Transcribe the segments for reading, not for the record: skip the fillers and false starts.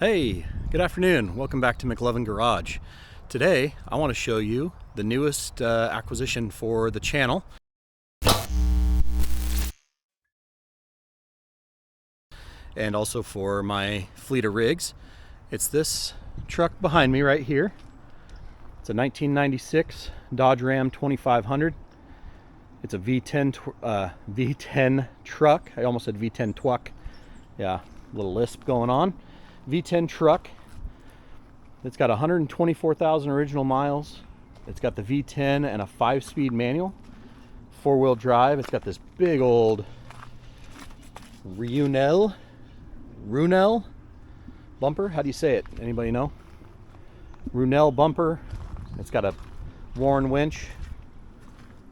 Hey, good afternoon. Welcome back to McLovin Garage. Today, I want to show you the newest acquisition for the channel. And also for my fleet of rigs. It's this truck behind me right here. It's a 1996 Dodge Ram 2500. It's a V10 truck. I almost said V10 twuck. Yeah, a little lisp going on. V10 truck. It's got 124,000 original miles. It's got the V10 and a 5-speed manual, 4-wheel drive. It's got this big old Runel bumper. How do you say it? Anybody know? Runel bumper. It's got a Warren winch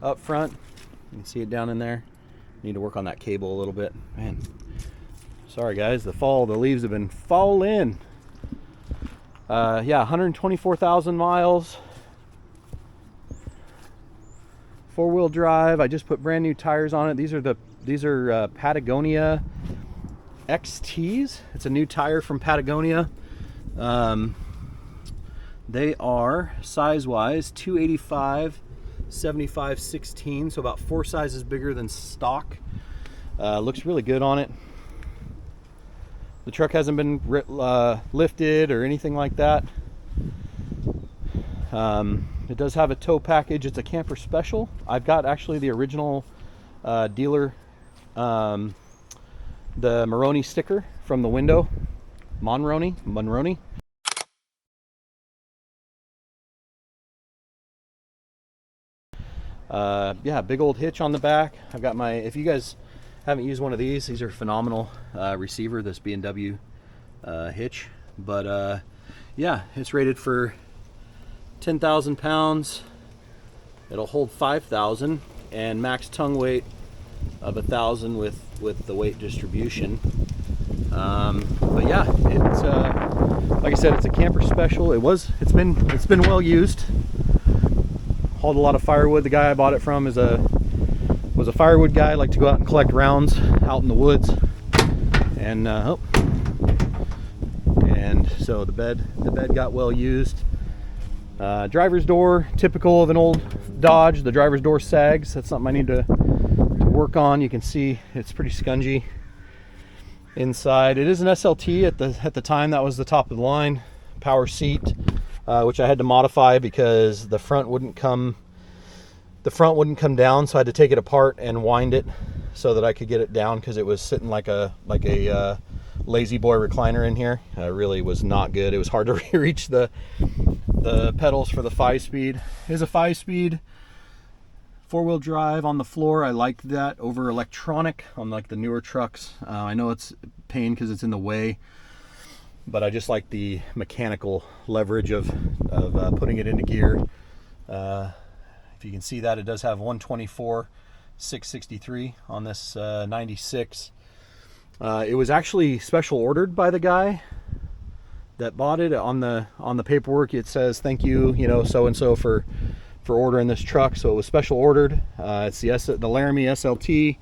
up front. You can see it down in there. Need to work on that cable a little bit. Man, sorry guys, the leaves have been falling. Yeah, 124,000 miles. 4-wheel drive. I just put brand new tires on it. These are Patagonia XTs. It's a new tire from Patagonia. They are size-wise 285, 75, 16, so about 4 sizes bigger than stock. Looks really good on it. The truck hasn't been lifted or anything like that. It does have a tow package. It's a camper special. I've got actually the original dealer, the Moroni sticker from the window. Monroney. Yeah, big old hitch on the back. I've got my, if you guys haven't used one of these are phenomenal receiver, this B&W hitch. But yeah, it's rated for 10,000 pounds. It'll hold 5,000 and max tongue weight of 1,000 with the weight distribution. But yeah, it's like I said, it's a camper special. It's been well used. Hauled a lot of firewood. The guy I bought it from was a firewood guy. Like to go out and collect rounds out in the woods, and so the bed got well used. Driver's door, typical of an old Dodge. The driver's door sags. That's something I need to work on. You can see it's pretty scungy inside. It is an SLT at the time. That was the top of the line. Power seat, which I had to modify because the front wouldn't come down, so I had to take it apart and wind it so that I could get it down, because it was sitting like a lazy boy recliner in here. Really was not good. It was hard to reach the pedals for the 5-speed. It is a 5-speed 4-wheel drive on the floor. I like that over electronic on like the newer trucks. I know it's a pain because it's in the way, but I just like the mechanical leverage of putting it into gear. If you can see that, it does have 124 663 on this 96. It was actually special ordered by the guy that bought it. On the paperwork it says thank you, so and so for ordering this truck. So it was special ordered. It's the Laramie SLT.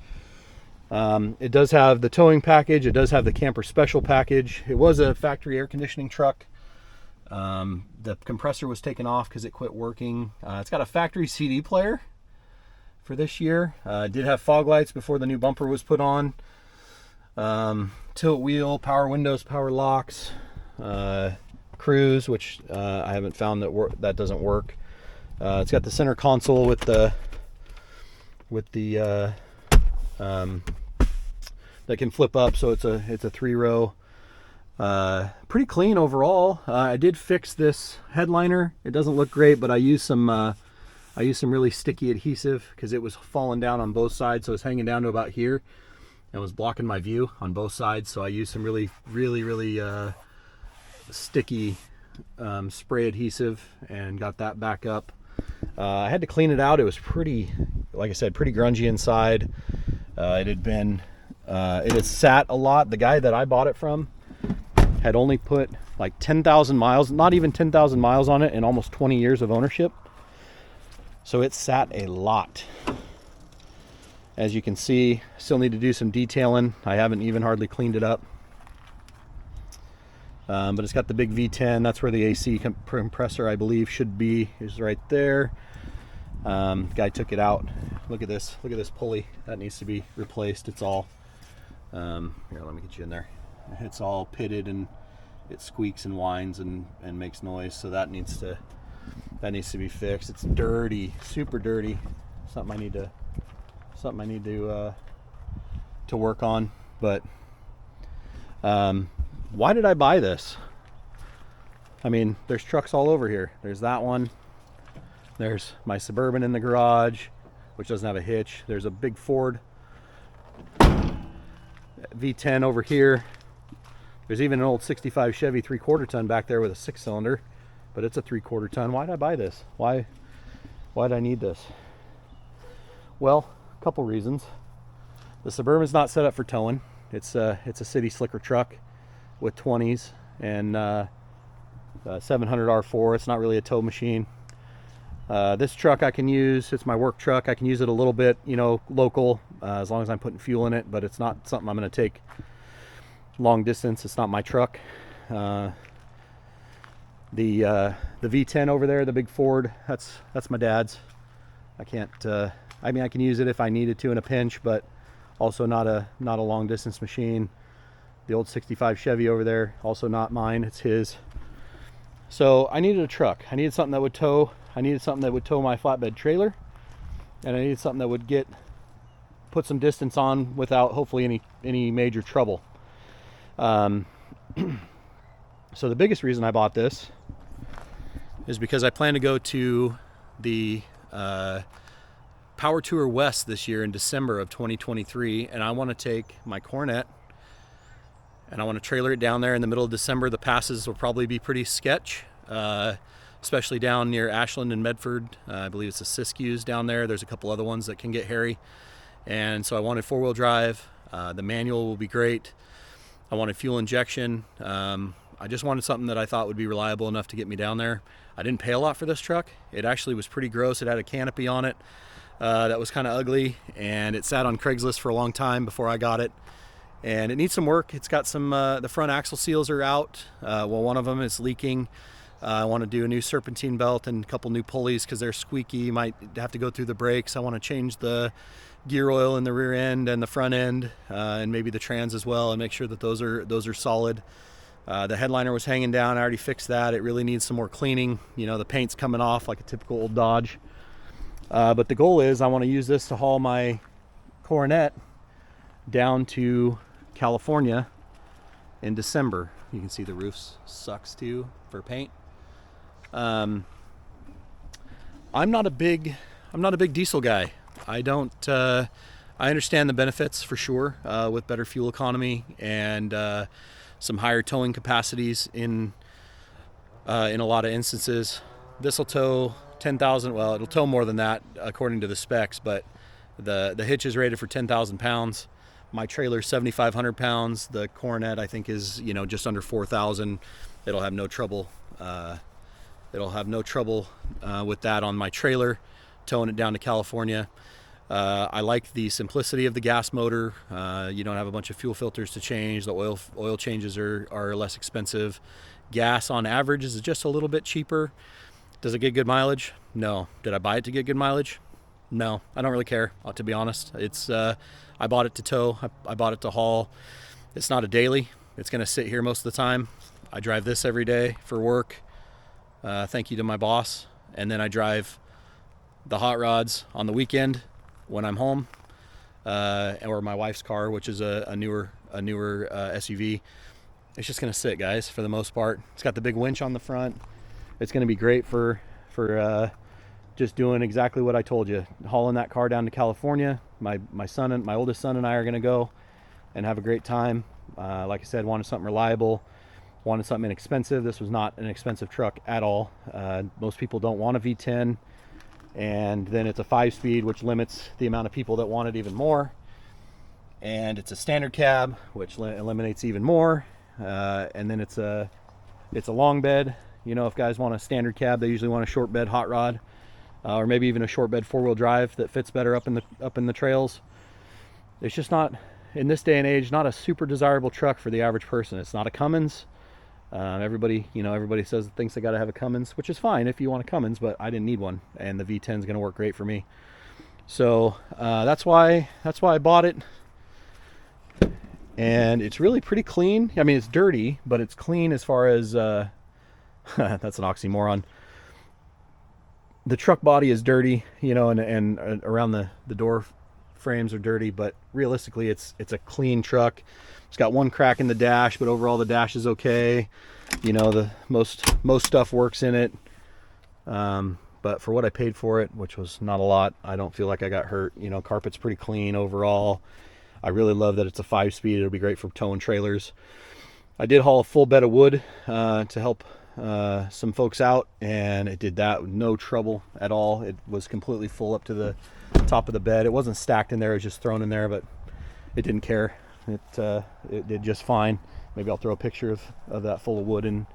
It does have the towing package. It does have the camper special package. It was a factory air conditioning truck. The compressor was taken off because it quit working. It's got a factory CD player for this year. It did have fog lights before the new bumper was put on. Tilt wheel, power windows, power locks, cruise, which I haven't found that doesn't work. It's got the center console with the that can flip up, so it's a 3-row. Pretty clean overall. I did fix this headliner. It doesn't look great, but I used some really sticky adhesive because it was falling down on both sides, so it's hanging down to about here and was blocking my view on both sides. So I used some really sticky spray adhesive and got that back up. I had to clean it out. It was pretty, like I said, pretty grungy inside. It had sat a lot. The guy that I bought it from had only put like 10,000 miles, not even 10,000 miles on it in almost 20 years of ownership. So it sat a lot. As you can see, still need to do some detailing. I haven't even hardly cleaned it up. But it's got the big V10. That's where the AC compressor, I believe, should be, is right there. Guy took it out. Look at this pulley that needs to be replaced. It's all here, let me get you in there. It's all pitted and it squeaks and whines and makes noise, so that needs to be fixed. It's dirty, super dirty. Something I need to work on. But why did I buy this? I mean, there's trucks all over here. There's that one. There's my Suburban in the garage, which doesn't have a hitch. There's a big Ford V10 over here. There's even an old 65 Chevy 3/4 ton back there with a 6-cylinder, but it's a 3/4 ton. Why did I buy this? Why did I need this? Well, a couple reasons. The Suburban's not set up for towing. It's a city slicker truck with 20s and 700 R4. It's not really a tow machine. This truck I can use. It's my work truck. I can use it a little bit, you know, local, as long as I'm putting fuel in it, but it's not something I'm going to take long distance. It's not my truck. The V10 over there, the big Ford, that's my dad's. I can't, I mean, I can use it if I needed to in a pinch, but also not a long distance machine. The old 65 Chevy over there, also not mine, it's his. So I needed a truck. I needed something that would tow. I needed something that would tow my flatbed trailer, and I needed something that would put some distance on without hopefully any major trouble. So the biggest reason I bought this is because I plan to go to the Power Tour West this year in December of 2023, and I want to take my Coronet and I want to trailer it down there in the middle of December. The passes will probably be pretty sketch, especially down near Ashland and Medford. I believe it's the Siskiyous down there. There's a couple other ones that can get hairy, and so I wanted 4-wheel drive. The manual will be great. I wanted fuel injection. I just wanted something that I thought would be reliable enough to get me down there. I didn't pay a lot for this truck. It actually was pretty gross. It had a canopy on it that was kind of ugly, and it sat on Craigslist for a long time before I got it. And it needs some work. It's got some, the front axle seals are out. Well, one of them is leaking. I want to do a new serpentine belt and a couple new pulleys because they're squeaky. You might have to go through the brakes. I want to change the gear oil in the rear end and the front end, and maybe the trans as well, and make sure that those are solid. The headliner was hanging down. I already fixed that. It really needs some more cleaning. You know, the paint's coming off like a typical old Dodge. But the goal is I want to use this to haul my Coronet down to California in December. You can see the roof sucks too for paint. I'm not a big diesel guy. I understand the benefits for sure, with better fuel economy and some higher towing capacities in a lot of instances. This will tow 10,000. Well, it'll tow more than that according to the specs, but the hitch is rated for 10,000 pounds. My trailer's 7,500 pounds. The Coronet I think is, you know, just under 4,000. It'll have no trouble. With that on my trailer, towing it down to California. I like the simplicity of the gas motor. You don't have a bunch of fuel filters to change. The oil changes are less expensive. Gas on average is just a little bit cheaper. Does it get good mileage? No. Did I buy it to get good mileage? No. I don't really care, to be honest. It's I bought it to tow. I bought it to haul. It's not a daily. It's going to sit here most of the time. I drive this every day for work. Thank you to my boss. And then I drive the hot rods on the weekend when I'm home, or my wife's car, which is a newer SUV. It's just going to sit, guys, for the most part. It's got the big winch on the front. It's going to be great for just doing exactly what I told you, hauling that car down to California. My oldest son and I are going to go and have a great time. Like I said, wanted something reliable, wanted something inexpensive. This was not an expensive truck at all. Most people don't want a V10, and then it's a 5-speed, which limits the amount of people that want it even more. And it's a standard cab, which eliminates even more. And then it's a long bed. You know, if guys want a standard cab, they usually want a short bed hot rod, or maybe even a short bed 4-wheel drive that fits better up in the trails. It's just not, in this day and age, not a super desirable truck for the average person. It's not a Cummins. Everybody, everybody says thinks they got to have a Cummins, which is fine if you want a Cummins, but I didn't need one, and the V10 is going to work great for me. So that's why I bought it. And it's really pretty clean. I mean, it's dirty, but it's clean as far as that's an oxymoron. The truck body is dirty, and around the door frames are dirty, but realistically it's a clean truck. It's got one crack in the dash, but overall the dash is okay. The most stuff works in it. But for what I paid for it, which was not a lot, I don't feel like I got hurt. Carpet's pretty clean overall. I really love that it's a 5-speed. It'll be great for towing trailers. I did haul a full bed of wood to help some folks out, and it did that with no trouble at all. It was completely full up to the top of the bed. It wasn't stacked in there, it was just thrown in there, but it didn't care. It did just fine. Maybe I'll throw a picture of that full of wood in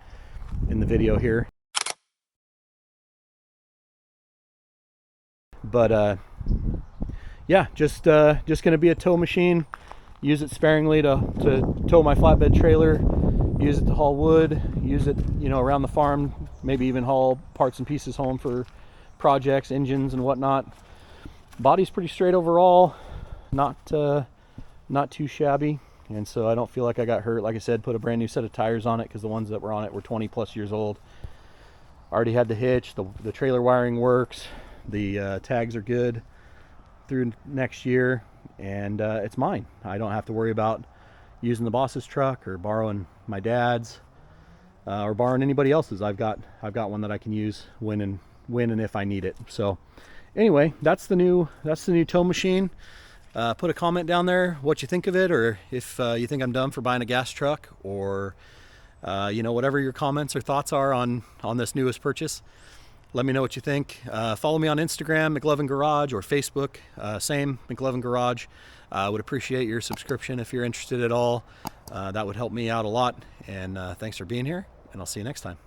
the video here. But yeah, just gonna be a tow machine. Use it sparingly to tow my flatbed trailer. Use it to haul wood. Use it, around the farm. Maybe even haul parts and pieces home for projects, engines, and whatnot. Body's pretty straight overall. Not too shabby, and so I don't feel like I got hurt. Like I said, put a brand new set of tires on it because the ones that were on it were 20 plus years old. Already had the hitch. The trailer wiring works. The tags are good through next year, and it's mine. I don't have to worry about using the boss's truck or borrowing my dad's or borrowing anybody else's. I've got one that I can use when and if I need it. So anyway, that's the new tow machine. Put a comment down there what you think of it, or if you think I'm dumb for buying a gas truck, or whatever your comments or thoughts are on this newest purchase. Let me know what you think. Follow me on Instagram, McLovin Garage, or Facebook, same, McLovin Garage. Would appreciate your subscription if you're interested at all. That would help me out a lot. And thanks for being here, and I'll see you next time.